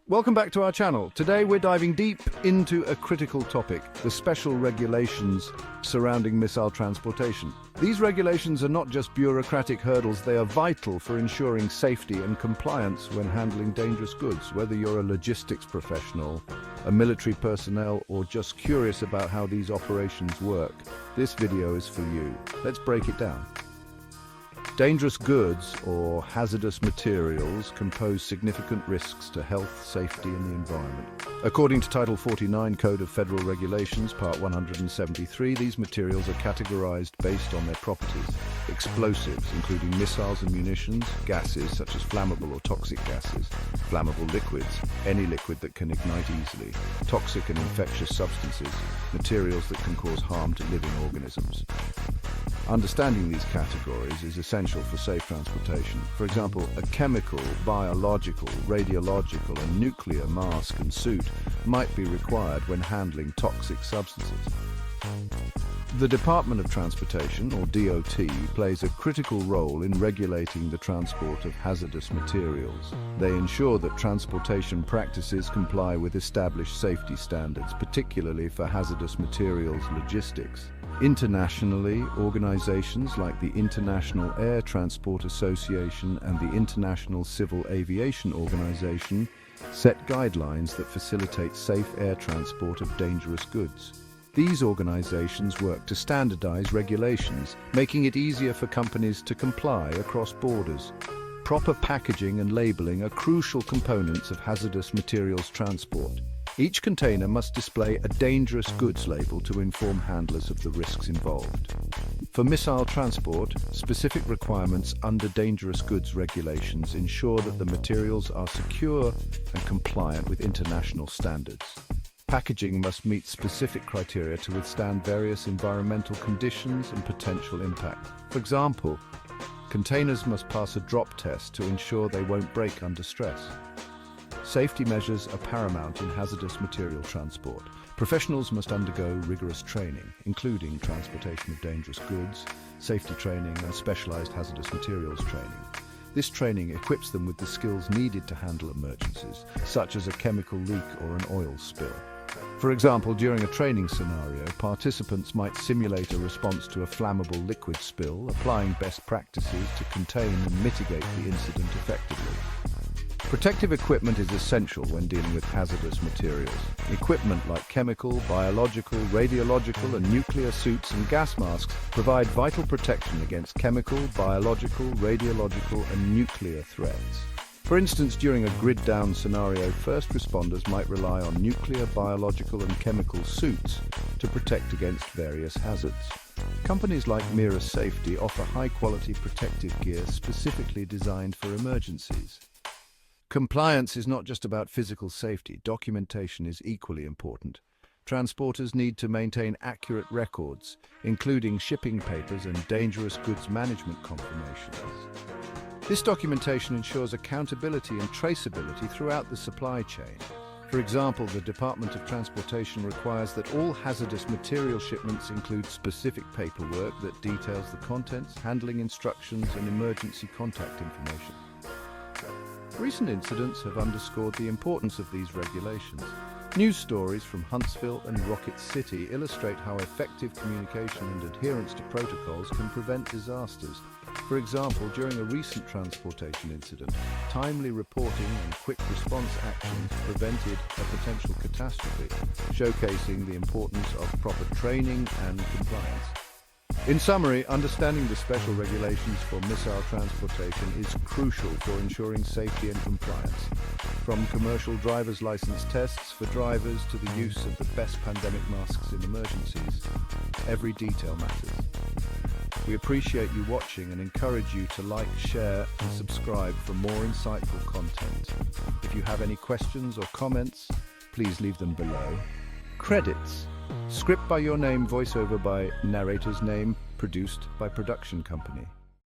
Welcome back to our channel. Today we're diving deep into a critical topic, the special regulations surrounding missile transportation. These regulations are not just bureaucratic hurdles, they are vital for ensuring safety and compliance when handling dangerous goods. Whether you're a logistics professional, a military personnel, or just curious about how these operations work, this video is for you. Let's break it down. Dangerous goods, or hazardous materials, can pose significant risks to health, safety, and the environment. According to Title 49 Code of Federal Regulations, Part 173, these materials are categorized based on their properties. Explosives, including missiles and munitions, gases such as flammable or toxic gases, flammable liquids, any liquid that can ignite easily, toxic and infectious substances, materials that can cause harm to living organisms. Understanding these categories is essential for safe transportation. For example, a chemical, biological, radiological, and nuclear mask and suit might be required when handling toxic substances. The Department of Transportation, or DOT, plays a critical role in regulating the transport of hazardous materials. They ensure that transportation practices comply with established safety standards, particularly for hazardous materials logistics. Internationally, organizations like the International Air Transport Association and the International Civil Aviation Organization set guidelines that facilitate safe air transport of dangerous goods. These organizations work to standardize regulations, making it easier for companies to comply across borders. Proper packaging and labeling are crucial components of hazardous materials transport. Each container must display a dangerous goods label to inform handlers of the risks involved. For missile transport, specific requirements under dangerous goods regulations ensure that the materials are secure and compliant with international standards. Packaging must meet specific criteria to withstand various environmental conditions and potential impact. For example, containers must pass a drop test to ensure they won't break under stress. Safety measures are paramount in hazardous material transport. Professionals must undergo rigorous training, including transportation of dangerous goods, safety training, and specialized hazardous materials training. This training equips them with the skills needed to handle emergencies, such as a chemical leak or an oil spill. For example, during a training scenario, participants might simulate a response to a flammable liquid spill, applying best practices to contain and mitigate the incident effectively. Protective equipment is essential when dealing with hazardous materials. Equipment like chemical, biological, radiological, and nuclear suits and gas masks provide vital protection against chemical, biological, radiological, and nuclear threats. For instance, during a grid-down scenario, first responders might rely on nuclear, biological, and chemical suits to protect against various hazards. Companies like Mira Safety offer high-quality protective gear specifically designed for emergencies. Compliance is not just about physical safety. Documentation is equally important. Transporters need to maintain accurate records, including shipping papers and dangerous goods management confirmations. This documentation ensures accountability and traceability throughout the supply chain. For example, the Department of Transportation requires that all hazardous material shipments include specific paperwork that details the contents, handling instructions, and emergency contact information. Recent incidents have underscored the importance of these regulations. News stories from Huntsville and Rocket City illustrate how effective communication and adherence to protocols can prevent disasters. For example, during a recent transportation incident, timely reporting and quick response actions prevented a potential catastrophe, showcasing the importance of proper training and compliance. In summary, understanding the special regulations for missile transportation is crucial for ensuring safety and compliance. From commercial driver's license tests for drivers to the use of the best pandemic masks in emergencies, every detail matters. We appreciate you watching and encourage you to like, share, and subscribe for more insightful content. If you have any questions or comments, please leave them below. Credits: script by your name, voiceover by narrator's name, produced by production company.